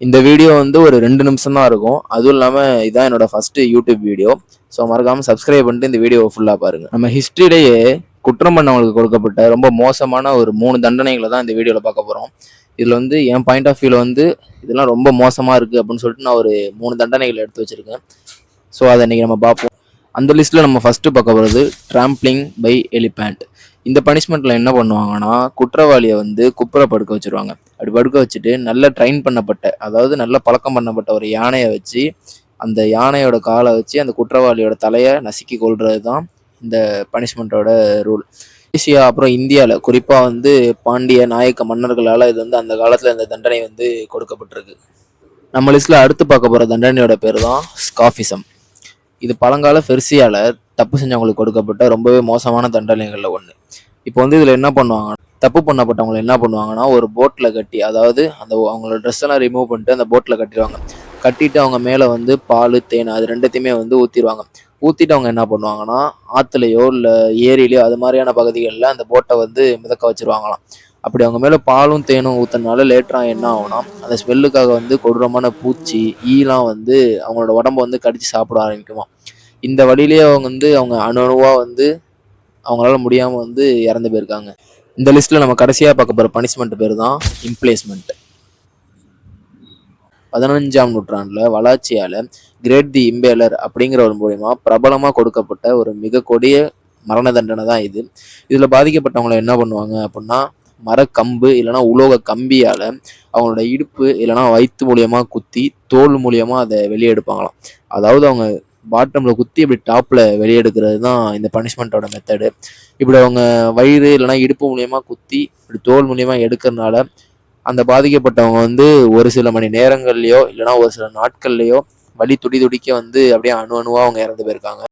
இந்த வீடியோ வந்து ஒரு 2 நிமிஷம் தான் இருக்கும். அதுவும் இல்லாம இதான் என்னோட ஃபர்ஸ்ட் யூடியூப் வீடியோ. ஸோ மறக்காம சப்ஸ்கிரைப் பண்ணிட்டு இந்த வீடியோவை ஃபுல்லா பாருங்க. நம்ம ஹிஸ்டரியிலேயே குற்றம் பண்ணவங்களுக்கு கொடுக்கப்பட்ட ரொம்ப மோசமான ஒரு 3 தண்டனைகளை தான் இந்த வீடியோவில் பார்க்க போகிறோம். இதில் வந்து என் பாயிண்ட் ஆஃப் வியூவில் வந்து இதெல்லாம் ரொம்ப மோசமாக இருக்குது அப்படின்னு சொல்லிட்டு நான் ஒரு 3 தண்டனைகள் எடுத்து வச்சிருக்கேன். ஸோ அதை இன்னைக்கு நம்ம பார்ப்போம். அந்த லிஸ்ட்டில் நம்ம ஃபஸ்ட்டு பார்க்க போகிறது ட்ராம்ப்ளிங் பை எலிபேண்ட். இந்த பனிஷ்மெண்ட்டில் என்ன பண்ணுவாங்கன்னா, குற்றவாளியை வந்து குப்புற படுக்க வச்சுருவாங்க. அப்படி படுக்க வச்சுட்டு நல்ல ட்ரெயின் பண்ணப்பட்ட, அதாவது நல்ல பழக்கம் பண்ணப்பட்ட ஒரு யானையை வச்சு, அந்த யானையோட காலை வச்சு அந்த குற்றவாளியோட தலையை நசுக்கி கொள்வது தான் இந்த பனிஷ்மெண்ட்டோட ரூல். மலேசியா அப்புறம் இந்தியாவில் குறிப்பாக வந்து பாண்டிய நாயக்க மன்னர்களால் இது வந்து அந்த காலத்தில் இந்த தண்டனை வந்து கொடுக்கப்பட்டிருக்கு. நம்ம லிஸ்ட்டில் அடுத்து பார்க்க போகிற தண்டனையோட பேர் தான் ஸ்காஃபிசம். இது பழங்கால பெர்சியால தப்பு செஞ்சவங்களுக்கு கொடுக்கப்பட்ட ரொம்பவே மோசமான தண்டனைகள்ல ஒன்று. இப்போ வந்து இதில் என்ன பண்ணுவாங்க, தப்பு பண்ணப்பட்டவங்களை என்ன பண்ணுவாங்கன்னா, ஒரு போட்டில் கட்டி, அதாவது அந்த அவங்களோட ட்ரெஸ் எல்லாம் ரிமூவ் பண்ணிட்டு அந்த போட்டில் கட்டிடுவாங்க. கட்டிட்டு அவங்க மேலே வந்து பால் தேன் அது ரெண்டுத்தையுமே வந்து ஊற்றிடுவாங்க. ஊற்றிட்டு அவங்க என்ன பண்ணுவாங்கன்னா, ஆற்றுலையோ இல்லை ஏரியிலையோ அது மாதிரியான பகுதிகளில் அந்த போட்டை வந்து மிதக்க வச்சிருவாங்களாம். அப்படி அவங்க மேலே பாலும் தேனும் ஊற்றினால லேட்டராக என்ன ஆகும்னா, அந்த ஸ்மெல்லுக்காக வந்து கொடூரமான பூச்சி ஈலாம் வந்து அவங்களோட உடம்ப வந்து கடிச்சு சாப்பிட ஆரம்பிக்குமா. இந்த வழியிலேயே அவங்க வந்து அவங்க அணுவாக வந்து அவங்களால முடியாமல் வந்து இறந்து போயிருக்காங்க. இந்த லிஸ்ட்டில் நம்ம கடைசியாக பார்க்க போகிற பனிஷ்மெண்ட் பேர் தான் இம்ப்ளேஸ்மெண்ட். 15ஆம் நூற்றாண்டில் வளாச்சியால் கிரேட் தி இம்பேலர் அப்படிங்கிற ஒரு மூலியமா பிரபலமாக கொடுக்கப்பட்ட ஒரு மிக கொடிய மரண தண்டனை தான் இது. இதில் பாதிக்கப்பட்டவங்களை என்ன பண்ணுவாங்க அப்படின்னா, மரக்கம்பு இல்லைனா உலோக கம்பியால் அவங்களோட இடுப்பு இல்லைனா வயிற்று மூலியமாக குத்தி தோல் மூலியமாக அதை வெளியே எடுப்பாங்களாம். அதாவது அவங்க பாட்டமில் குத்தி இப்படி டாப்பில் வெளியெடுக்கிறது தான் இந்த பனிஷ்மெண்ட்டோட மெத்தடு. இப்படி அவங்க வயிறு இல்லைனா இடுப்பு மூலியமாக குத்தி இப்படி தோல் மூலியமாக எடுக்கிறதுனால அந்த பாதிக்கப்பட்டவங்க வந்து ஒரு சில மணி நேரங்கள்லையோ இல்லைனா ஒரு சில நாட்கள்லையோ வலி துடி துடிக்க வந்து அப்படியே அணுவாக அவங்க இறந்து போயிருக்காங்க.